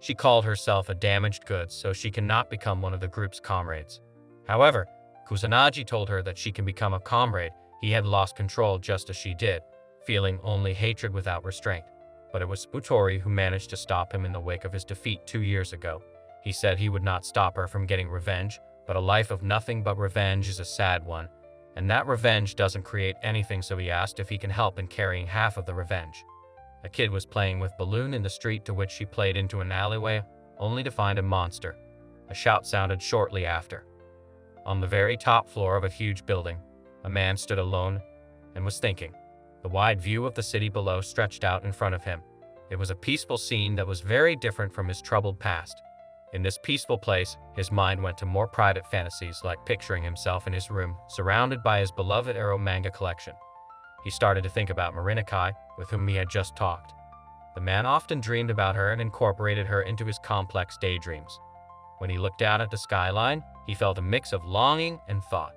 She called herself a damaged goods so she cannot become one of the group's comrades. However, Kusanagi told her that she can become a comrade. He had lost control just as she did, feeling only hatred without restraint. But it was Utori who managed to stop him in the wake of his defeat 2 years ago. He said he would not stop her from getting revenge, but a life of nothing but revenge is a sad one, and that revenge doesn't create anything, so he asked if he can help in carrying half of the revenge. A kid was playing with balloon in the street, to which she played into an alleyway, only to find a monster. A shout sounded shortly after. On the very top floor of a huge building, a man stood alone and was thinking. The wide view of the city below stretched out in front of him. It was a peaceful scene that was very different from his troubled past. In this peaceful place, his mind went to more private fantasies, like picturing himself in his room, surrounded by his beloved Arrow manga collection. He started to think about Marinakai, with whom he had just talked. The man often dreamed about her and incorporated her into his complex daydreams. When he looked out at the skyline, he felt a mix of longing and thought.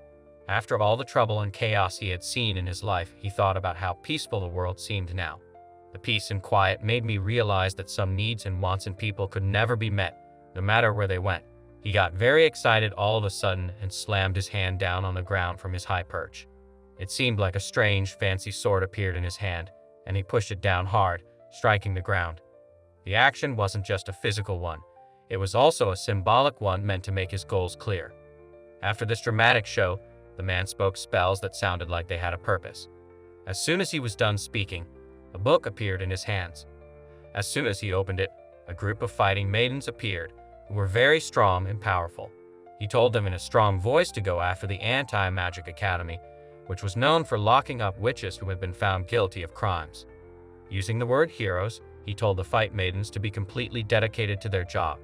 After all the trouble and chaos he had seen in his life, he thought about how peaceful the world seemed now. The peace and quiet made me realize that some needs and wants in people could never be met, no matter where they went. He got very excited all of a sudden and slammed his hand down on the ground from his high perch. It seemed like a strange, fancy sword appeared in his hand, and he pushed it down hard, striking the ground. The action wasn't just a physical one. It was also a symbolic one meant to make his goals clear. After this dramatic show, the man spoke spells that sounded like they had a purpose. As soon as he was done speaking, a book appeared in his hands. As soon as he opened it, a group of fighting maidens appeared, who were very strong and powerful. He told them in a strong voice to go after the Antimagic Academy, which was known for locking up witches who had been found guilty of crimes. Using the word heroes, he told the fight maidens to be completely dedicated to their job.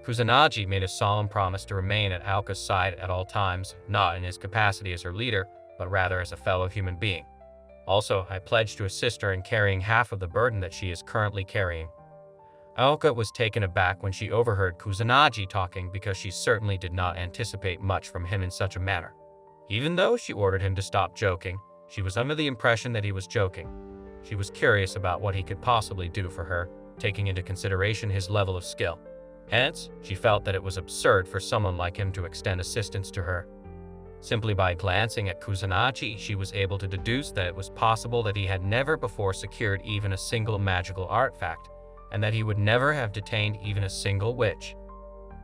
Kusanagi made a solemn promise to remain at Aoka's side at all times, not in his capacity as her leader, but rather as a fellow human being. Also, I pledged to assist her in carrying half of the burden that she is currently carrying. Aoka was taken aback when she overheard Kusanagi talking, because she certainly did not anticipate much from him in such a manner. Even though she ordered him to stop joking, she was under the impression that he was joking. She was curious about what he could possibly do for her, taking into consideration his level of skill. Hence, she felt that it was absurd for someone like him to extend assistance to her. Simply by glancing at Kusanagi, she was able to deduce that it was possible that he had never before secured even a single magical artifact, and that he would never have detained even a single witch.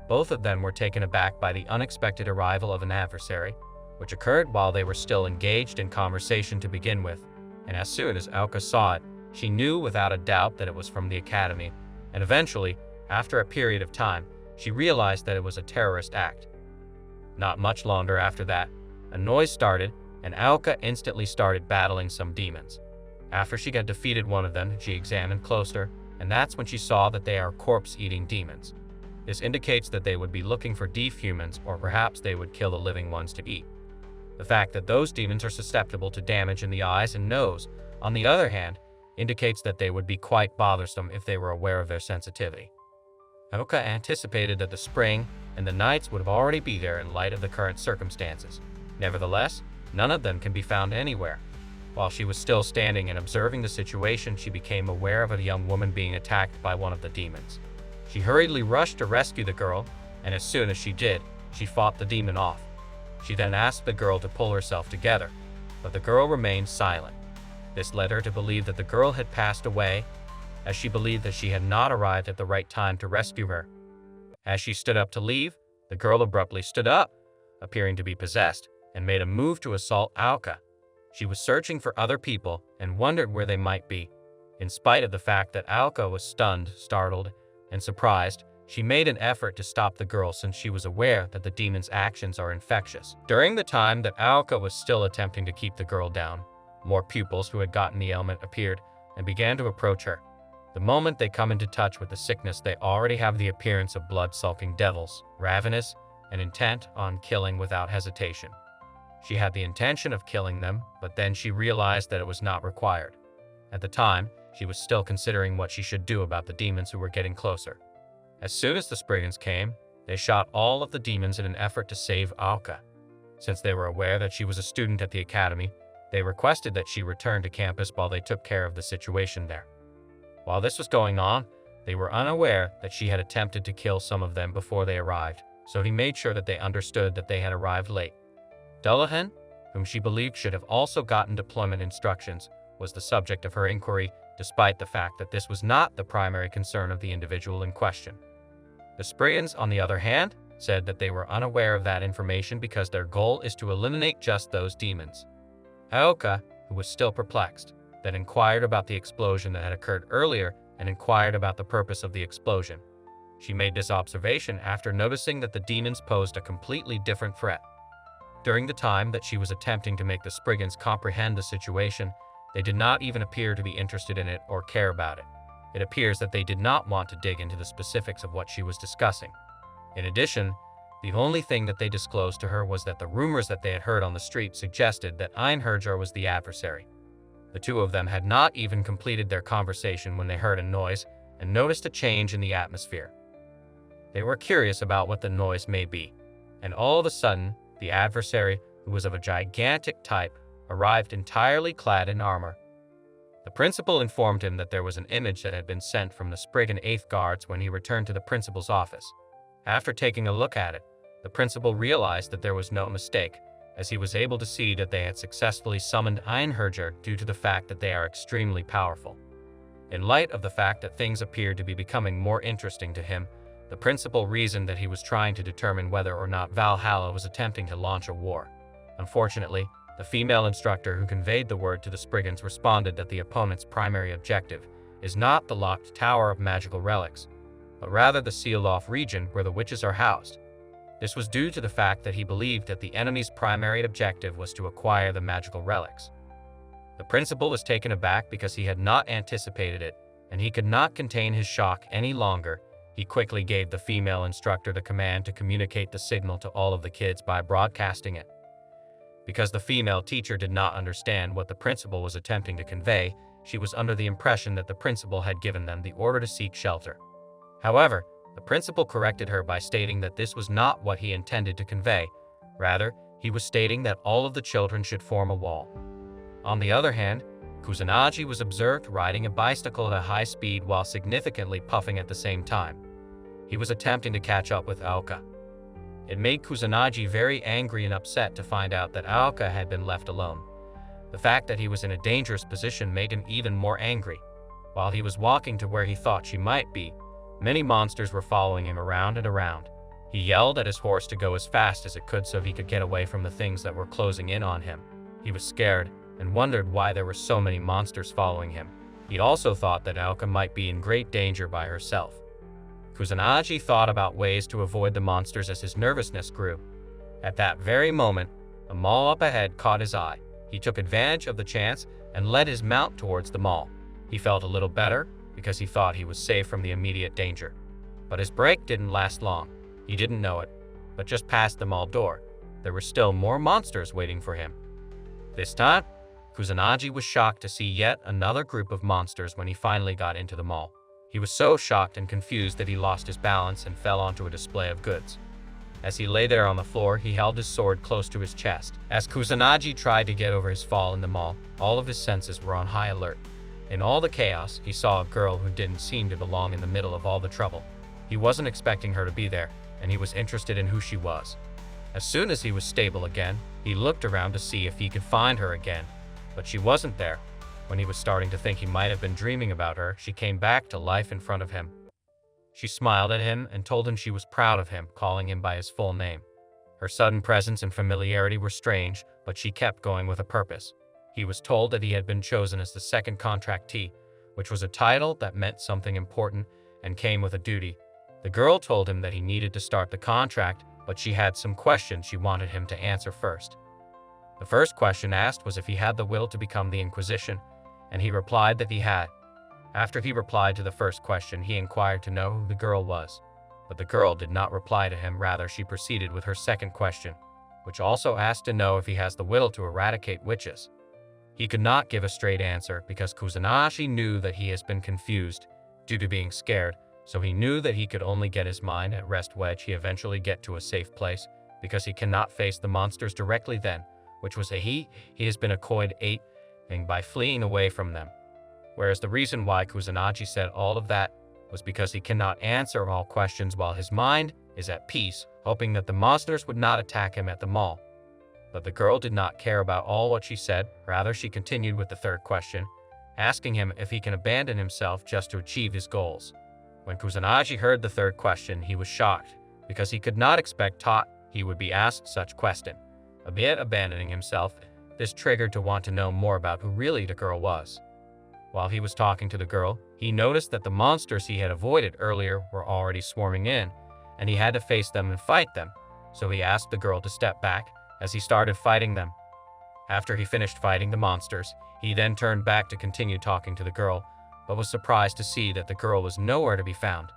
Both of them were taken aback by the unexpected arrival of an adversary, which occurred while they were still engaged in conversation to begin with, and as soon as Aoka saw it, she knew without a doubt that it was from the academy, and eventually, after a period of time, she realized that it was a terrorist act. Not much longer after that, a noise started, and Aoka instantly started battling some demons. After she had defeated one of them, she examined closer, and that's when she saw that they are corpse-eating demons. This indicates that they would be looking for deaf humans, or perhaps they would kill the living ones to eat. The fact that those demons are susceptible to damage in the eyes and nose, on the other hand, indicates that they would be quite bothersome if they were aware of their sensitivity. Aoka anticipated that the spring and the knights would already be there in light of the current circumstances. Nevertheless, none of them can be found anywhere. While she was still standing and observing the situation, she became aware of a young woman being attacked by one of the demons. She hurriedly rushed to rescue the girl, and as soon as she did, she fought the demon off. She then asked the girl to pull herself together, but the girl remained silent. This led her to believe that the girl had passed away, as she believed that she had not arrived at the right time to rescue her. As she stood up to leave, the girl abruptly stood up, appearing to be possessed, and made a move to assault Aoka. She was searching for other people and wondered where they might be. In spite of the fact that Aoka was stunned, startled, and surprised, she made an effort to stop the girl since she was aware that the demon's actions are infectious. During the time that Aoka was still attempting to keep the girl down, more pupils who had gotten the ailment appeared and began to approach her. The moment they come into touch with the sickness, they already have the appearance of blood-sulking devils, ravenous and intent on killing without hesitation. She had the intention of killing them, but then she realized that it was not required. At the time, she was still considering what she should do about the demons who were getting closer. As soon as the Spriggans came, they shot all of the demons in an effort to save Aoka. Since they were aware that she was a student at the academy, they requested that she return to campus while they took care of the situation there. While this was going on, They were unaware that she had attempted to kill some of them before they arrived, so he made sure that they understood that they had arrived late. Dullahan, whom she believed should have also gotten deployment instructions, was the subject of her inquiry, despite the fact that this was not the primary concern of the individual in question. The Spriggans, on the other hand, said that they were unaware of that information because their goal is to eliminate just those demons. Aoka, who was still perplexed, then inquired about the explosion that had occurred earlier and inquired about the purpose of the explosion. She made this observation after noticing that the demons posed a completely different threat. During the time that she was attempting to make the Spriggans comprehend the situation, they did not even appear to be interested in it or care about it. It appears that they did not want to dig into the specifics of what she was discussing. In addition, the only thing that they disclosed to her was that the rumors that they had heard on the street suggested that Einherjar was the adversary. The two of them had not even completed their conversation when they heard a noise and noticed a change in the atmosphere. They were curious about what the noise may be, and all of a sudden, the adversary, who was of a gigantic type, arrived entirely clad in armor. The principal informed him that there was an image that had been sent from the Spriggan 8th Guards when he returned to the principal's office. After taking a look at it, the principal realized that there was no mistake, as he was able to see that they had successfully summoned Einherjar due to the fact that they are extremely powerful. In light of the fact that things appeared to be becoming more interesting to him, the principal reasoned that he was trying to determine whether or not Valhalla was attempting to launch a war. Unfortunately, the female instructor who conveyed the word to the Spriggans responded that the opponent's primary objective is not the locked tower of magical relics, but rather the sealed-off region where the witches are housed. This was due to the fact that he believed that the enemy's primary objective was to acquire the magical relics. The principal was taken aback because he had not anticipated it, and he could not contain his shock any longer. He quickly gave the female instructor the command to communicate the signal to all of the kids by broadcasting it. Because the female teacher did not understand what the principal was attempting to convey, she was under the impression that the principal had given them the order to seek shelter. However, the principal corrected her by stating that this was not what he intended to convey. Rather, he was stating that all of the children should form a wall. On the other hand, Kusanagi was observed riding a bicycle at a high speed while significantly puffing at the same time. He was attempting to catch up with Aoka. It made Kusanagi very angry and upset to find out that Aoka had been left alone. The fact that he was in a dangerous position made him even more angry. While he was walking to where he thought she might be, many monsters were following him around and around. He yelled at his horse to go as fast as it could so he could get away from the things that were closing in on him. He was scared and wondered why there were so many monsters following him. He also thought that Aoka might be in great danger by herself. Kusanagi thought about ways to avoid the monsters as his nervousness grew. At that very moment, a mall up ahead caught his eye. He took advantage of the chance and led his mount towards the mall. He felt a little better because he thought he was safe from the immediate danger. But his break didn't last long. He didn't know it, but just past the mall door, there were still more monsters waiting for him. This time, Kusanagi was shocked to see yet another group of monsters when he finally got into the mall. He was so shocked and confused that he lost his balance and fell onto a display of goods. As he lay there on the floor, he held his sword close to his chest. As Kusanagi tried to get over his fall in the mall, all of his senses were on high alert. In all the chaos, he saw a girl who didn't seem to belong in the middle of all the trouble. He wasn't expecting her to be there, and he was interested in who she was. As soon as he was stable again, he looked around to see if he could find her again, but she wasn't there. When he was starting to think he might have been dreaming about her, she came back to life in front of him. She smiled at him and told him she was proud of him, calling him by his full name. Her sudden presence and familiarity were strange, but she kept going with a purpose. He was told that he had been chosen as the second contractee, which was a title that meant something important and came with a duty. The girl told him that he needed to start the contract, but she had some questions she wanted him to answer first. The first question asked was if he had the will to become the Inquisition, and he replied that he had. After he replied to the first question, he inquired to know who the girl was. But the girl did not reply to him, rather she proceeded with her second question, which also asked to know if he has the will to eradicate witches. He could not give a straight answer because Kusanagi knew that he has been confused due to being scared, so he knew that he could only get his mind at rest when he eventually get to a safe place, because he cannot face the monsters directly then, which was he has been accoyed by fleeing away from them. Whereas the reason why Kusanagi said all of that was because he cannot answer all questions while his mind is at peace, hoping that the monsters would not attack him at the mall. But the girl did not care about all what she said. Rather, she continued with the third question, asking him if he can abandon himself just to achieve his goals. When Kusanagi heard the third question, he was shocked, because he could not expect he would be asked such question. A bit abandoning himself, this triggered to want to know more about who really the girl was. While he was talking to the girl, he noticed that the monsters he had avoided earlier were already swarming in, and he had to face them and fight them, so he asked the girl to step back as he started fighting them. After he finished fighting the monsters, he then turned back to continue talking to the girl, but was surprised to see that the girl was nowhere to be found.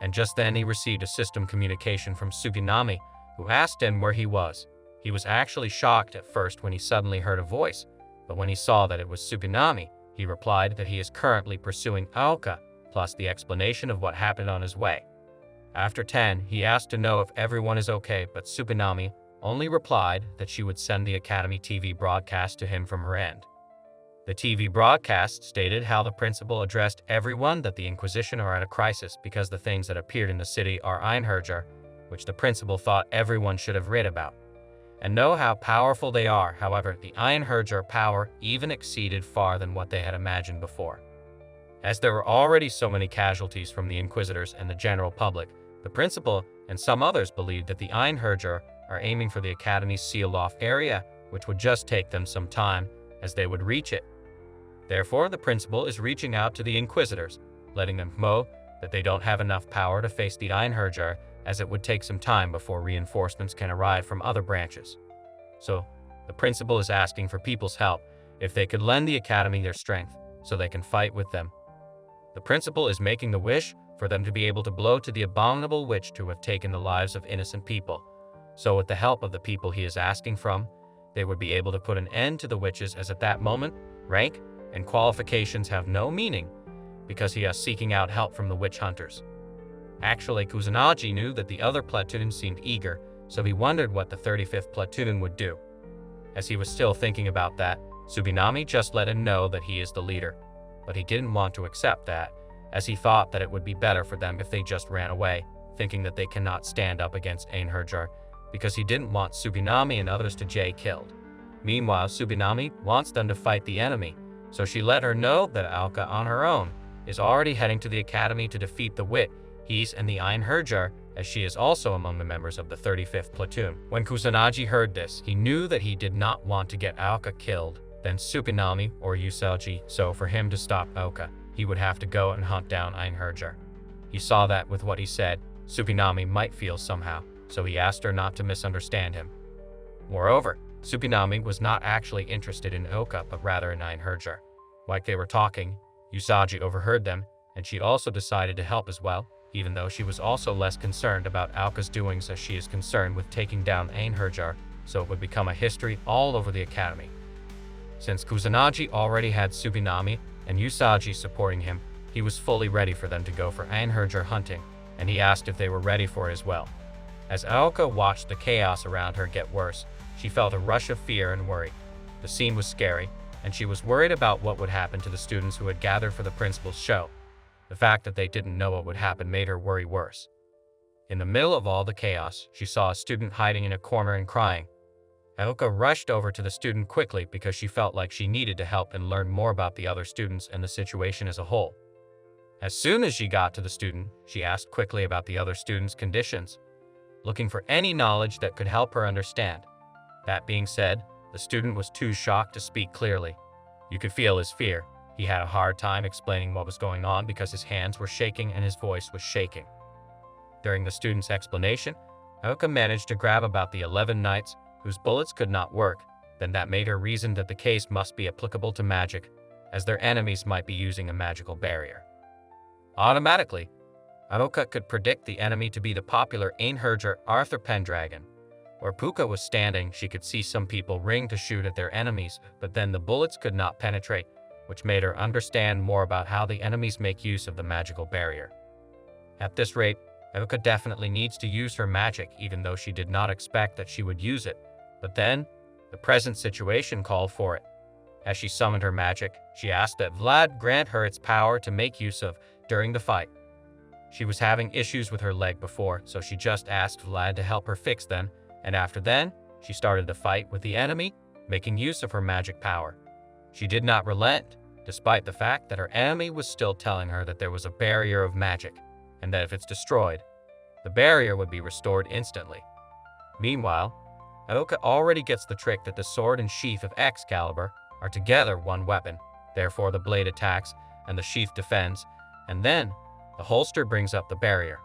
And just then he received a system communication from Tsukinami, who asked him where he was. He was actually shocked at first when he suddenly heard a voice, but when he saw that it was Tsukinami, he replied that he is currently pursuing Aoka, plus the explanation of what happened on his way. After 10, he asked to know if everyone is okay, but Tsukinami only replied that she would send the Academy TV broadcast to him from her end. The TV broadcast stated how the principal addressed everyone that the Inquisition are at a crisis because the things that appeared in the city are Einherjar, which the principal thought everyone should have read about, and know how powerful they are. However, the Einherjar power even exceeded far than what they had imagined before. As there were already so many casualties from the Inquisitors and the general public, the principal and some others believed that the Einherjar are aiming for the Academy's sealed-off area, which would just take them some time as they would reach it. Therefore, the principal is reaching out to the Inquisitors, letting them know that they don't have enough power to face the Einherjar, as it would take some time before reinforcements can arrive from other branches. So, the principal is asking for people's help if they could lend the Academy their strength so they can fight with them. The principal is making the wish for them to be able to blow to the abominable witch to have taken the lives of innocent people. So with the help of the people he is asking from, they would be able to put an end to the witches, as at that moment, rank and qualifications have no meaning, because he is seeking out help from the witch hunters. Actually, Kusanagi knew that the other platoon seemed eager, so he wondered what the 35th platoon would do. As he was still thinking about that, Tsukinami just let him know that he is the leader, but he didn't want to accept that, as he thought that it would be better for them if they just ran away, thinking that they cannot stand up against Einherjar, because he didn't want Tsukinami and others to get killed. Meanwhile, Tsukinami wants them to fight the enemy, so she let her know that Aoka on her own is already heading to the Academy to defeat the He's and the Einherjar, as she is also among the members of the 35th platoon. When Kusanagi heard this, he knew that he did not want to get Aoka killed, then Tsukinami or Usagi, so for him to stop Aoka, he would have to go and hunt down Einherjar. He saw that with what he said, Tsukinami might feel somehow, so he asked her not to misunderstand him. Moreover, Tsukinami was not actually interested in Aoka, but rather in Einherjar. Like they were talking, Usagi overheard them, and she also decided to help as well, even though she was also less concerned about Aoka's doings as she is concerned with taking down Einherjar, so it would become a history all over the Academy. Since Kusanagi already had Tsukinami and Usagi supporting him, he was fully ready for them to go for Einherjar hunting, and he asked if they were ready for it as well. As Aoka watched the chaos around her get worse, she felt a rush of fear and worry. The scene was scary, and she was worried about what would happen to the students who had gathered for the principal's show. The fact that they didn't know what would happen made her worry worse. In the middle of all the chaos, she saw a student hiding in a corner and crying. Aoka rushed over to the student quickly because she felt like she needed to help and learn more about the other students and the situation as a whole. As soon as she got to the student, she asked quickly about the other students' conditions, looking for any knowledge that could help her understand. That being said, the student was too shocked to speak clearly. You could feel his fear. He had a hard time explaining what was going on because his hands were shaking and his voice was shaking. During the student's explanation, Aoka managed to grab about the 11 knights whose bullets could not work. Then that made her reason that the case must be applicable to magic, as their enemies might be using a magical barrier. Automatically, Aoka could predict the enemy to be the popular Einherjar Arthur Pendragon. Where Puka was standing, she could see some people ring to shoot at their enemies, but then the bullets could not penetrate, which made her understand more about how the enemies make use of the magical barrier. At this rate, Aoka definitely needs to use her magic, even though she did not expect that she would use it. But then, the present situation called for it. As she summoned her magic, she asked that Vlad grant her its power to make use of during the fight. She was having issues with her leg before, so she just asked Vlad to help her fix them, and after then, she started to fight with the enemy, making use of her magic power. She did not relent, despite the fact that her enemy was still telling her that there was a barrier of magic, and that if it's destroyed, the barrier would be restored instantly. Meanwhile, Aoka already gets the trick that the sword and sheath of Excalibur are together one weapon, therefore the blade attacks and the sheath defends, and then the holster brings up the barrier.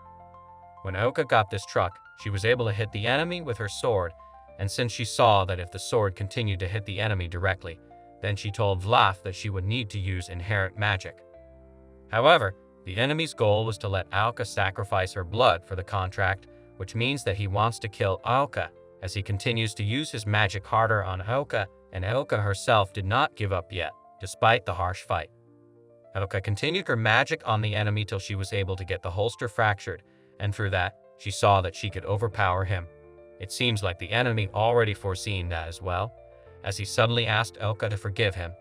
When Aoka got this trick, she was able to hit the enemy with her sword, and since she saw that if the sword continued to hit the enemy directly, then she told Vlad that she would need to use inherent magic. However, the enemy's goal was to let Aoka sacrifice her blood for the contract, which means that he wants to kill Aoka as he continues to use his magic harder on Aoka, and Aoka herself did not give up yet, despite the harsh fight. Aoka continued her magic on the enemy till she was able to get the holster fractured, and through that, she saw that she could overpower him. It seems like the enemy already foreseen that as well, as he suddenly asked Aoka to forgive him.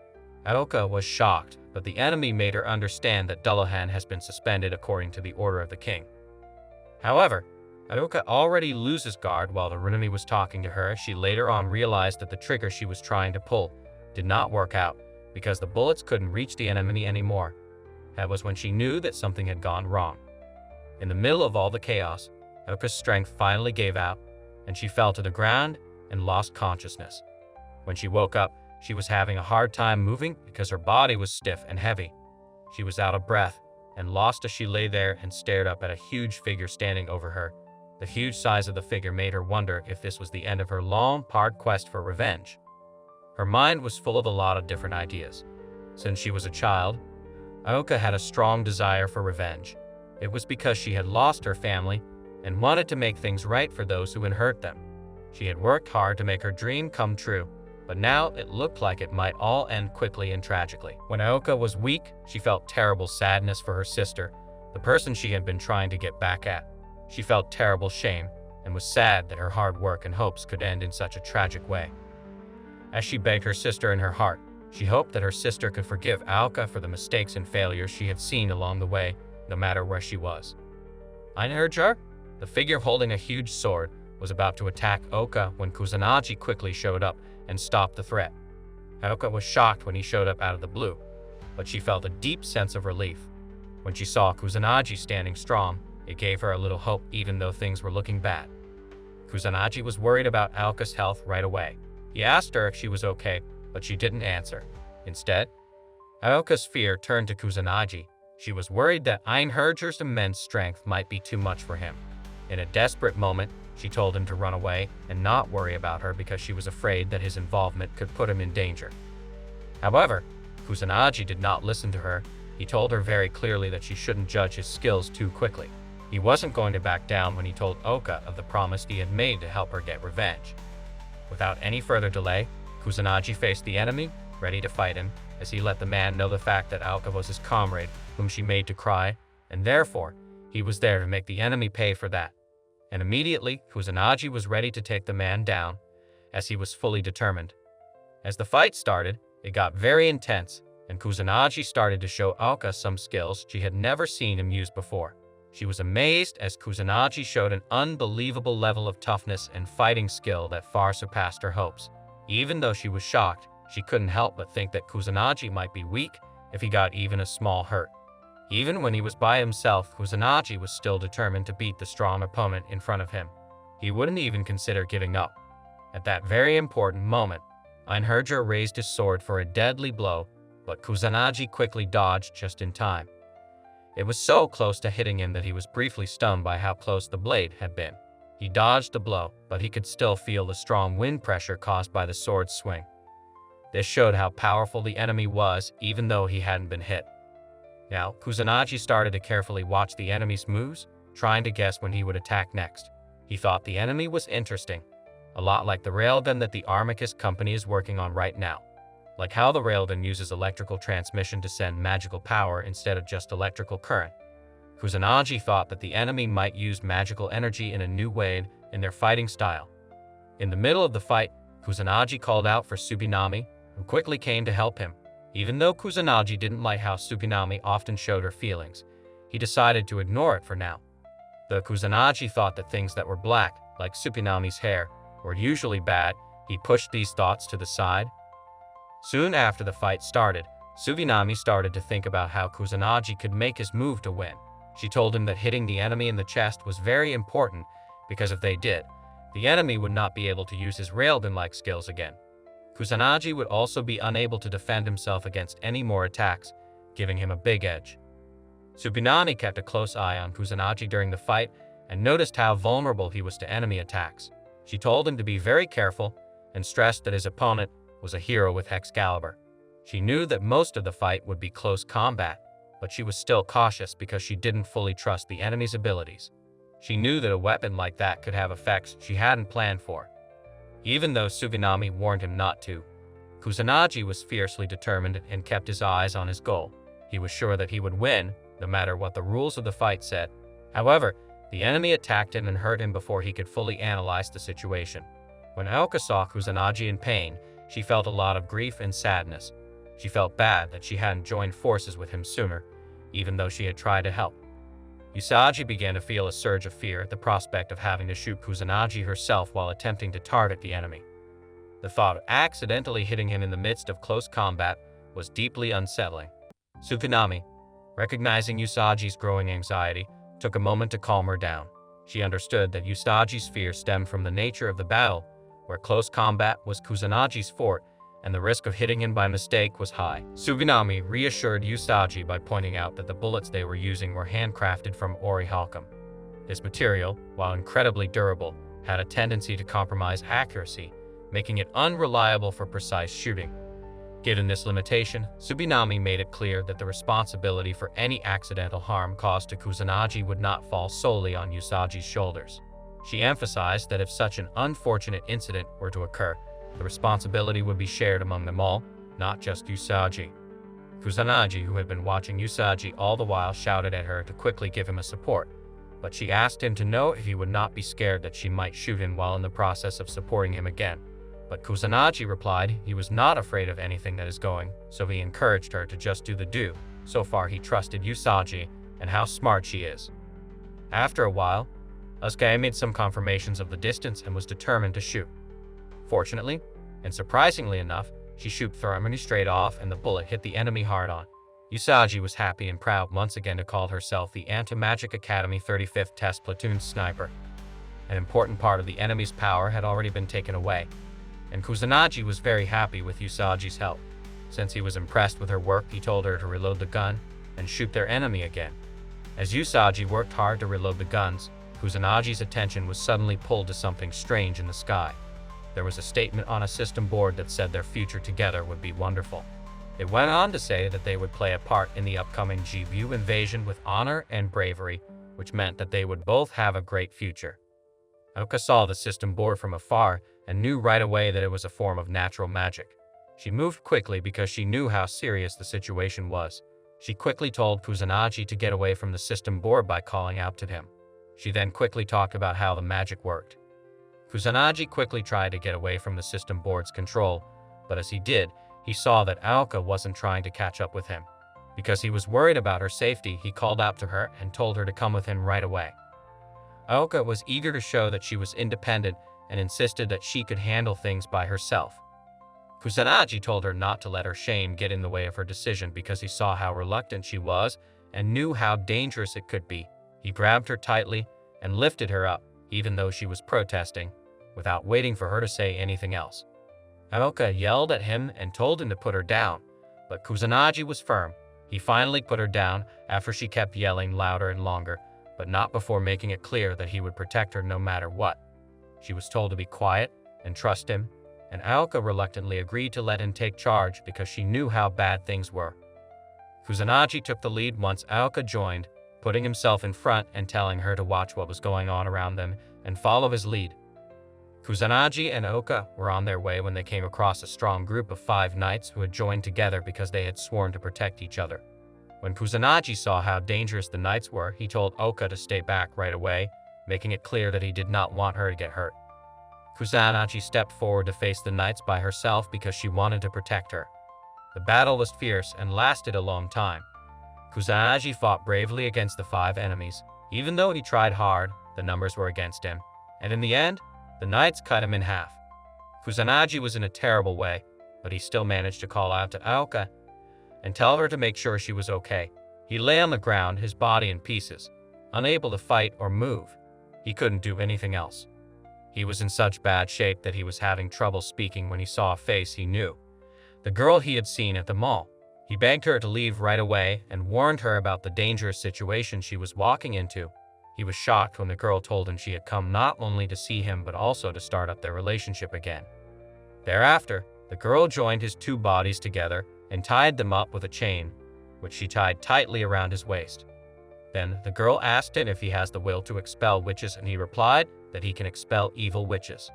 Aoka was shocked, but the enemy made her understand that Dullahan has been suspended according to the order of the king. However, Aoka already loses guard while the enemy was talking to her. She later on realized that the trigger she was trying to pull did not work out because the bullets couldn't reach the enemy anymore. That was when she knew that something had gone wrong. In the middle of all the chaos, Aoka's strength finally gave out, and she fell to the ground and lost consciousness. When she woke up, she was having a hard time moving because her body was stiff and heavy. She was out of breath and lost as she lay there and stared up at a huge figure standing over her. The huge size of the figure made her wonder if this was the end of her long, hard quest for revenge. Her mind was full of a lot of different ideas. Since she was a child, Aoka had a strong desire for revenge. It was because she had lost her family and wanted to make things right for those who had hurt them. She had worked hard to make her dream come true, but now it looked like it might all end quickly and tragically. When Aoka was weak, she felt terrible sadness for her sister, the person she had been trying to get back at. She felt terrible shame and was sad that her hard work and hopes could end in such a tragic way. As she begged her sister in her heart, she hoped that her sister could forgive Aoka for the mistakes and failures she had seen along the way, no matter where she was. Einherjar, the figure holding a huge sword, was about to attack Aoka when Kusanagi quickly showed up and stopped the threat. Aoka was shocked when he showed up out of the blue, but she felt a deep sense of relief. When she saw Kusanagi standing strong, it gave her a little hope even though things were looking bad. Kusanagi was worried about Aoka's health right away. He asked her if she was okay, but she didn't answer. Instead, Aoka's fear turned to Kusanagi. She was worried that Einherjar's immense strength might be too much for him. In a desperate moment, she told him to run away and not worry about her because she was afraid that his involvement could put him in danger. However, Kusanagi did not listen to her. He told her very clearly that she shouldn't judge his skills too quickly. He wasn't going to back down when he told Aoka of the promise he had made to help her get revenge. Without any further delay, Kusanagi faced the enemy, ready to fight him, as he let the man know the fact that Aoka was his comrade, whom she made to cry, and therefore, he was there to make the enemy pay for that. And immediately, Kusanagi was ready to take the man down, as he was fully determined. As the fight started, it got very intense, and Kusanagi started to show Aoka some skills she had never seen him use before. She was amazed as Kusanagi showed an unbelievable level of toughness and fighting skill that far surpassed her hopes. Even though she was shocked, she couldn't help but think that Kusanagi might be weak if he got even a small hurt. Even when he was by himself, Kusanagi was still determined to beat the strong opponent in front of him. He wouldn't even consider giving up. At that very important moment, Einherjar raised his sword for a deadly blow, but Kusanagi quickly dodged just in time. It was so close to hitting him that he was briefly stunned by how close the blade had been. He dodged the blow, but he could still feel the strong wind pressure caused by the sword's swing. This showed how powerful the enemy was, even though he hadn't been hit. Now, Kusanagi started to carefully watch the enemy's moves, trying to guess when he would attack next. He thought the enemy was interesting, a lot like the railgun that the Armicus company is working on right now. Like how the railgun uses electrical transmission to send magical power instead of just electrical current. Kusanagi thought that the enemy might use magical energy in a new way in their fighting style. In the middle of the fight, Kusanagi called out for Tsukinami, who quickly came to help him. Even though Kusanagi didn't like how Tsukinami often showed her feelings, he decided to ignore it for now. The Kusanagi thought that things that were black, like Tsukinami's hair, were usually bad. He pushed these thoughts to the side. Soon after the fight started, Tsukinami started to think about how Kusanagi could make his move to win. She told him that hitting the enemy in the chest was very important because if they did, the enemy would not be able to use his railgun-like skills again. Kusanagi would also be unable to defend himself against any more attacks, giving him a big edge. Tsukinami kept a close eye on Kusanagi during the fight and noticed how vulnerable he was to enemy attacks. She told him to be very careful and stressed that his opponent was a hero with Excalibur. She knew that most of the fight would be close combat, but she was still cautious because she didn't fully trust the enemy's abilities. She knew that a weapon like that could have effects she hadn't planned for. Even though Tsukinami warned him not to, Kusanagi was fiercely determined and kept his eyes on his goal. He was sure that he would win, no matter what the rules of the fight said. However, the enemy attacked him and hurt him before he could fully analyze the situation. When Aoka saw Kusanagi in pain, she felt a lot of grief and sadness. She felt bad that she hadn't joined forces with him sooner, even though she had tried to help. Usagi began to feel a surge of fear at the prospect of having to shoot Kusanagi herself while attempting to target the enemy. The thought of accidentally hitting him in the midst of close combat was deeply unsettling. Tsukinami, recognizing Usagi's growing anxiety, took a moment to calm her down. She understood that Usagi's fear stemmed from the nature of the battle, where close combat was Kusanagi's fort and the risk of hitting him by mistake was high. Tsukinami reassured Usagi by pointing out that the bullets they were using were handcrafted from ori halcum. This material, while incredibly durable, had a tendency to compromise accuracy, making it unreliable for precise shooting. Given this limitation, Tsukinami made it clear that the responsibility for any accidental harm caused to Kusanagi would not fall solely on Usagi's shoulders. She emphasized that if such an unfortunate incident were to occur, the responsibility would be shared among them all, not just Usagi. Kusanagi, who had been watching Usagi all the while, shouted at her to quickly give him a support, but she asked him to know if he would not be scared that she might shoot him while in the process of supporting him again. But Kusanagi replied he was not afraid of anything that is going, so he encouraged her to just do the do. So far he trusted Usagi and how smart she is. After a while, Asuka made some confirmations of the distance and was determined to shoot. Fortunately, and surprisingly enough, she shot Thermony straight off and the bullet hit the enemy hard on. Usagi was happy and proud once again to call herself the Antimagic Academy 35th Test Platoon sniper. An important part of the enemy's power had already been taken away, and Kusanagi was very happy with Usagi's help. Since he was impressed with her work, he told her to reload the gun and shoot their enemy again. As Usagi worked hard to reload the guns, Kusanagi's attention was suddenly pulled to something strange in the sky. There was a statement on a system board that said their future together would be wonderful. It went on to say that they would play a part in the upcoming Jibu invasion with honor and bravery, which meant that they would both have a great future. Aoka saw the system board from afar and knew right away that it was a form of natural magic. She moved quickly because she knew how serious the situation was. She quickly told Kusanagi to get away from the system board by calling out to him. She then quickly talked about how the magic worked. Kusanagi quickly tried to get away from the system board's control, but as he did, he saw that Aoka wasn't trying to catch up with him. Because he was worried about her safety, he called out to her and told her to come with him right away. Aoka was eager to show that she was independent and insisted that she could handle things by herself. Kusanagi told her not to let her shame get in the way of her decision because he saw how reluctant she was and knew how dangerous it could be. He grabbed her tightly and lifted her up, even though she was protesting, without waiting for her to say anything else. Aoka yelled at him and told him to put her down, but Kusanagi was firm. He finally put her down after she kept yelling louder and longer, but not before making it clear that he would protect her no matter what. She was told to be quiet and trust him, and Aoka reluctantly agreed to let him take charge because she knew how bad things were. Kusanagi took the lead once Aoka joined, putting himself in front and telling her to watch what was going on around them and follow his lead. Kusanagi and Aoka were on their way when they came across a strong group of 5 knights who had joined together because they had sworn to protect each other. When Kusanagi saw how dangerous the knights were, he told Aoka to stay back right away, making it clear that he did not want her to get hurt. Kusanagi stepped forward to face the knights by herself because she wanted to protect her. The battle was fierce and lasted a long time. Kusanagi fought bravely against the 5 enemies. Even though he tried hard, the numbers were against him, and in the end, the knights cut him in half. Kusanagi was in a terrible way, but he still managed to call out to Aoka and tell her to make sure she was okay. He lay on the ground, his body in pieces, unable to fight or move. He couldn't do anything else. He was in such bad shape that he was having trouble speaking when he saw a face he knew, the girl he had seen at the mall. He begged her to leave right away and warned her about the dangerous situation she was walking into. He was shocked when the girl told him she had come not only to see him but also to start up their relationship again. Thereafter, the girl joined his 2 bodies together and tied them up with a chain, which she tied tightly around his waist. Then the girl asked him if he has the will to expel witches, and he replied that he can expel evil witches.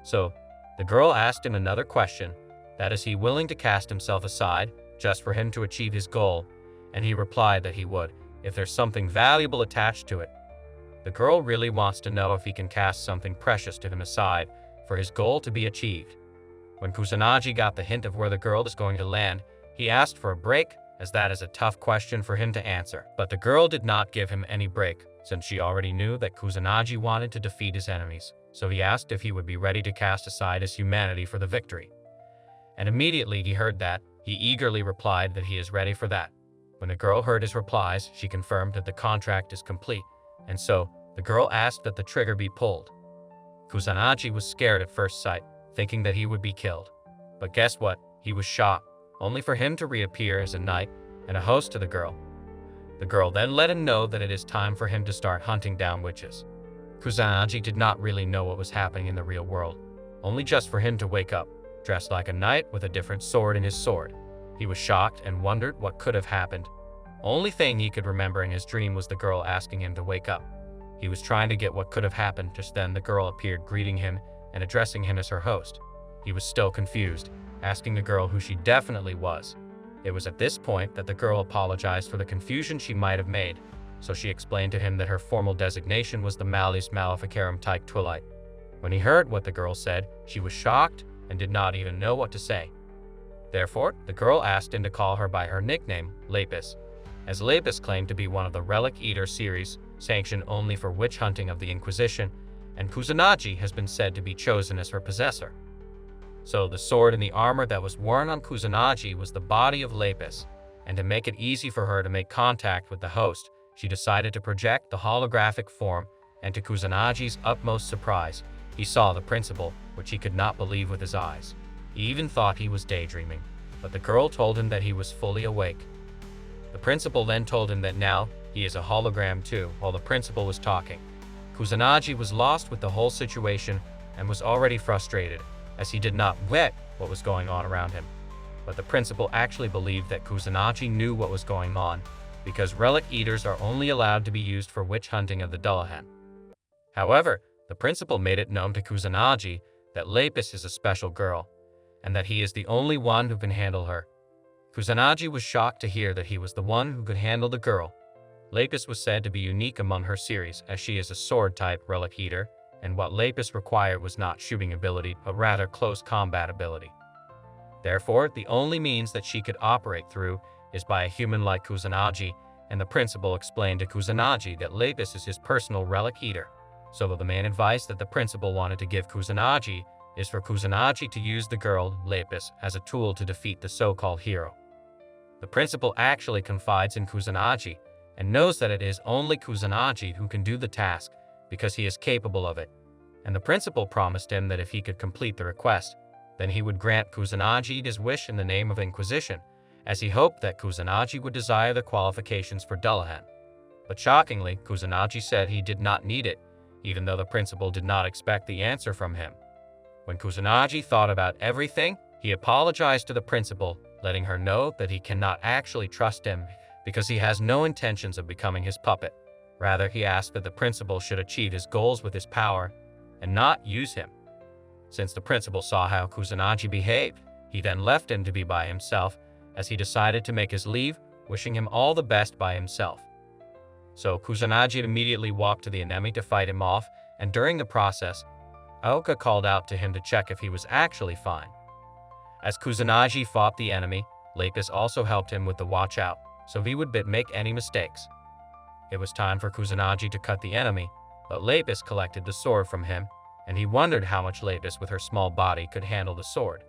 So, the girl asked him another question, that is he willing to cast himself aside just for him to achieve his goal, and he replied that he would, if there's something valuable attached to it. The girl really wants to know if he can cast something precious to him aside for his goal to be achieved. When Kusanagi got the hint of where the girl is going to land, he asked for a break, as that is a tough question for him to answer. But the girl did not give him any break, since she already knew that Kusanagi wanted to defeat his enemies, so he asked if he would be ready to cast aside his humanity for the victory. And immediately he heard that, he eagerly replied that he is ready for that. When the girl heard his replies, she confirmed that the contract is complete, and so the girl asked that the trigger be pulled. Kusanagi was scared at first sight, thinking that he would be killed. But guess what? He was shot, only for him to reappear as a knight and a host to the girl. The girl then let him know that it is time for him to start hunting down witches. Kusanagi did not really know what was happening in the real world, only just for him to wake up, dressed like a knight with a different sword in his sword. He was shocked and wondered what could have happened. Only thing he could remember in his dream was the girl asking him to wake up. He was trying to get what could have happened. Just then the girl appeared, greeting him and addressing him as her host. He was still confused, asking the girl who she definitely was. It was at this point that the girl apologized for the confusion she might have made, so she explained to him that her formal designation was the Malleus Maleficarum Tyche Twilight. When he heard what the girl said, she was shocked and did not even know what to say. Therefore, the girl asked him to call her by her nickname, Lapis, as Lapis claimed to be one of the Relic Eater series, sanctioned only for witch hunting of the Inquisition, and Kusanagi has been said to be chosen as her possessor. So the sword and the armor that was worn on Kusanagi was the body of Lapis, and to make it easy for her to make contact with the host, she decided to project the holographic form, and to Kusanagi's utmost surprise, he saw the principal, which he could not believe with his eyes. He even thought he was daydreaming, but the girl told him that he was fully awake. The principal then told him that now he is a hologram too, while the principal was talking. Kusanagi was lost with the whole situation and was already frustrated, as he did not get what was going on around him. But the principal actually believed that Kusanagi knew what was going on, because relic eaters are only allowed to be used for witch hunting of the Dullahan. However, the principal made it known to Kusanagi that Lapis is a special girl, and that he is the only one who can handle her. Kusanagi was shocked to hear that he was the one who could handle the girl. Lapis was said to be unique among her series, as she is a sword-type relic eater, and what Lapis required was not shooting ability, but rather close combat ability. Therefore, the only means that she could operate through is by a human like Kusanagi, and the principal explained to Kusanagi that Lapis is his personal relic eater. So the main advice that the principal wanted to give Kusanagi is for Kusanagi to use the girl, Lapis, as a tool to defeat the so-called hero. The principal actually confides in Kusanagi, and knows that it is only Kusanagi who can do the task, because he is capable of it, and the principal promised him that if he could complete the request, then he would grant Kusanagi his wish in the name of Inquisition, as he hoped that Kusanagi would desire the qualifications for Dullahan. But shockingly, Kusanagi said he did not need it, even though the principal did not expect the answer from him. When Kusanagi thought about everything, he apologized to the principal, letting her know that he cannot actually trust him because he has no intentions of becoming his puppet. Rather, he asked that the principal should achieve his goals with his power and not use him. Since the principal saw how Kusanagi behaved, he then left him to be by himself, as he decided to make his leave, wishing him all the best by himself. So Kusanagi immediately walked to the enemy to fight him off, and during the process, Aoka called out to him to check if he was actually fine. As Kusanagi fought the enemy, Lapis also helped him with the watch out, so he would make any mistakes. It was time for Kusanagi to cut the enemy, but Lapis collected the sword from him, and he wondered how much Lapis with her small body could handle the sword.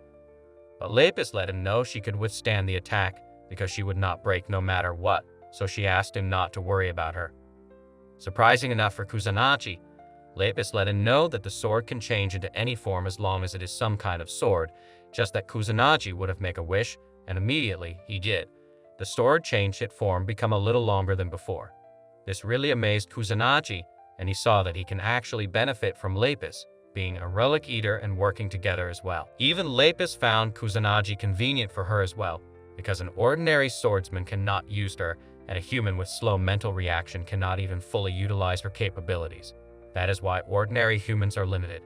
But Lapis let him know she could withstand the attack because she would not break no matter what, so she asked him not to worry about her. Surprising enough for Kusanagi, Lapis let him know that the sword can change into any form as long as it is some kind of sword, just that Kusanagi would have made a wish, and immediately he did. The sword changed its form, become a little longer than before. This really amazed Kusanagi, and he saw that he can actually benefit from Lapis, being a relic eater and working together as well. Even Lapis found Kusanagi convenient for her as well, because an ordinary swordsman cannot use her, and a human with slow mental reaction cannot even fully utilize her capabilities. That is why ordinary humans are limited.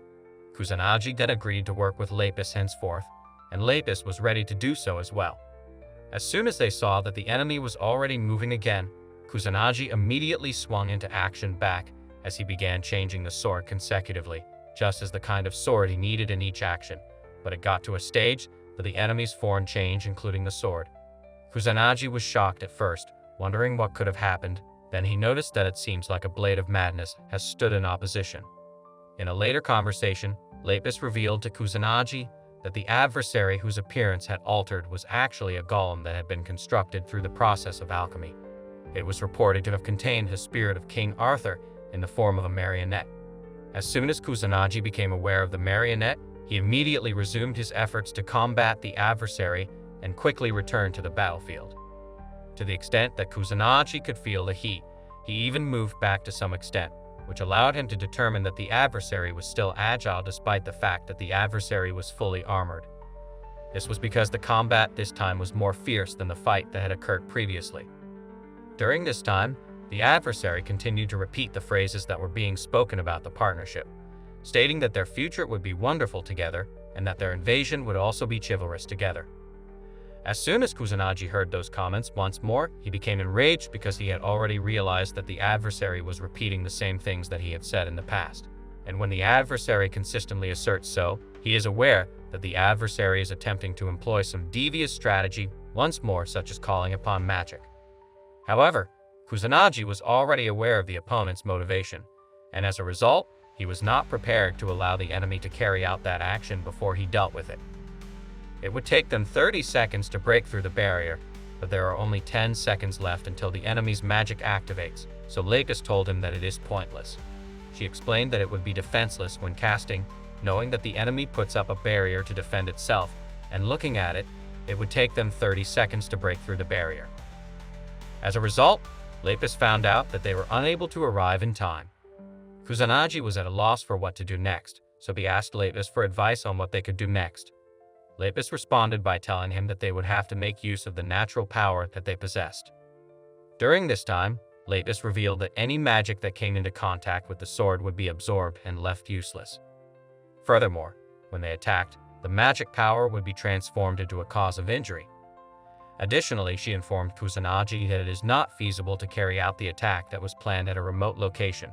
Kusanagi then agreed to work with Lapis henceforth, and Lapis was ready to do so as well. As soon as they saw that the enemy was already moving again, Kusanagi immediately swung into action back as he began changing the sword consecutively, just as the kind of sword he needed in each action. But it got to a stage that the enemy's form changed, including the sword. Kusanagi was shocked at first, wondering what could have happened. Then he noticed that it seems like a blade of madness has stood in opposition. In a later conversation, Lapis revealed to Kusanagi that the adversary whose appearance had altered was actually a golem that had been constructed through the process of alchemy. It was reported to have contained the spirit of King Arthur in the form of a marionette. As soon as Kusanagi became aware of the marionette, he immediately resumed his efforts to combat the adversary and quickly returned to the battlefield. To the extent that Kusanagi could feel the heat, he even moved back to some extent, which allowed him to determine that the adversary was still agile despite the fact that the adversary was fully armored. This was because the combat this time was more fierce than the fight that had occurred previously. During this time, the adversary continued to repeat the phrases that were being spoken about the partnership, stating that their future would be wonderful together and that their invasion would also be chivalrous together. As soon as Kusanagi heard those comments once more, he became enraged because he had already realized that the adversary was repeating the same things that he had said in the past. And when the adversary consistently asserts so, he is aware that the adversary is attempting to employ some devious strategy once more, such as calling upon magic. However, Kusanagi was already aware of the opponent's motivation, and as a result, he was not prepared to allow the enemy to carry out that action before he dealt with it. It would take them 30 seconds to break through the barrier, but there are only 10 seconds left until the enemy's magic activates, so Lapis told him that it is pointless. She explained that it would be defenseless when casting, knowing that the enemy puts up a barrier to defend itself, and looking at it, it would take them 30 seconds to break through the barrier. As a result, Lapis found out that they were unable to arrive in time. Kusanagi was at a loss for what to do next, so he asked Lapis for advice on what they could do next. Lapis responded by telling him that they would have to make use of the natural power that they possessed. During this time, Lapis revealed that any magic that came into contact with the sword would be absorbed and left useless. Furthermore, when they attacked, the magic power would be transformed into a cause of injury. Additionally, she informed Kusanagi that it is not feasible to carry out the attack that was planned at a remote location.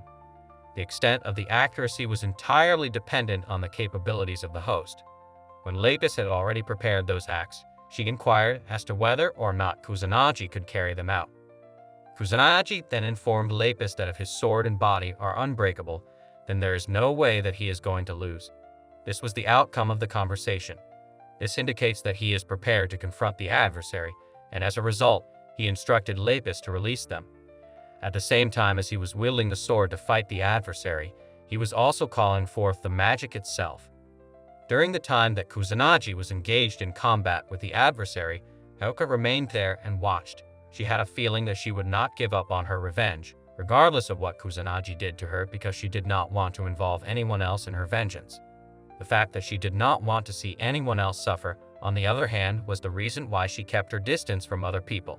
The extent of the accuracy was entirely dependent on the capabilities of the host. When Lapis had already prepared those acts, she inquired as to whether or not Kusanagi could carry them out. Kusanagi then informed Lapis that if his sword and body are unbreakable, then there is no way that he is going to lose. This was the outcome of the conversation. This indicates that he is prepared to confront the adversary, and as a result, he instructed Lapis to release them. At the same time as he was wielding the sword to fight the adversary, he was also calling forth the magic itself. During the time that Kusanagi was engaged in combat with the adversary, Haruka remained there and watched. She had a feeling that she would not give up on her revenge, regardless of what Kusanagi did to her, because she did not want to involve anyone else in her vengeance. The fact that she did not want to see anyone else suffer, on the other hand, was the reason why she kept her distance from other people.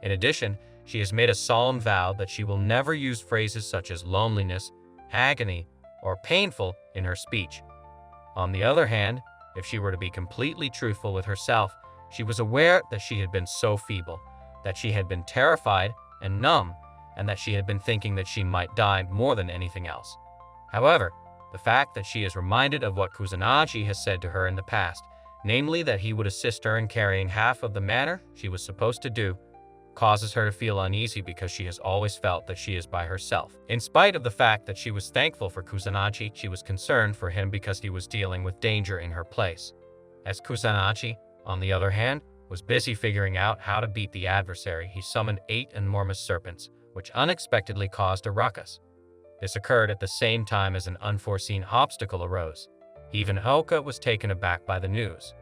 In addition, she has made a solemn vow that she will never use phrases such as loneliness, agony, or painful in her speech. On the other hand, if she were to be completely truthful with herself, she was aware that she had been so feeble, that she had been terrified and numb, and that she had been thinking that she might die more than anything else. However, the fact that she is reminded of what Kusanagi has said to her in the past, namely that he would assist her in carrying half of the manner she was supposed to do, causes her to feel uneasy because she has always felt that she is by herself. In spite of the fact that she was thankful for Kusanagi, she was concerned for him because he was dealing with danger in her place. As Kusanagi, on the other hand, was busy figuring out how to beat the adversary, he summoned 8 enormous serpents, which unexpectedly caused a ruckus. This occurred at the same time as an unforeseen obstacle arose. Even Oka was taken aback by the news.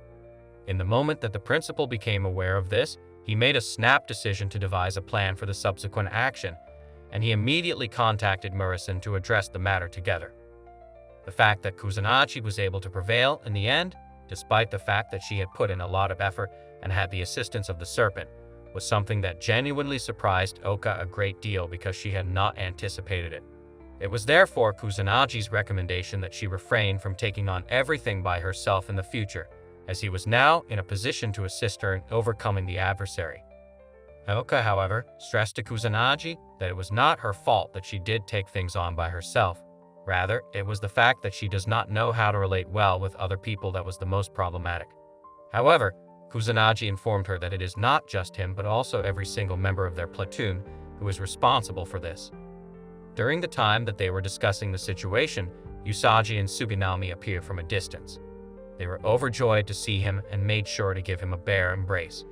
In the moment that the principal became aware of this, he made a snap decision to devise a plan for the subsequent action, and he immediately contacted Murasan to address the matter together. The fact that Kusanagi was able to prevail in the end, despite the fact that she had put in a lot of effort and had the assistance of the serpent, was something that genuinely surprised Oka a great deal because she had not anticipated it. It was therefore Kusanagi's recommendation that she refrain from taking on everything by herself in the future, as he was now in a position to assist her in overcoming the adversary. Oka, however, stressed to Kusanagi that it was not her fault that she did take things on by herself. Rather, it was the fact that she does not know how to relate well with other people that was the most problematic. However, Kusanagi informed her that it is not just him but also every single member of their platoon who is responsible for this. During the time that they were discussing the situation, Usagi and Suginami appeared from a distance. They were overjoyed to see him and made sure to give him a bear embrace.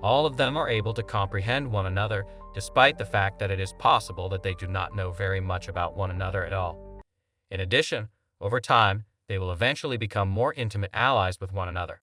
All of them are able to comprehend one another, despite the fact that it is possible that they do not know very much about one another at all. In addition, over time, they will eventually become more intimate allies with one another.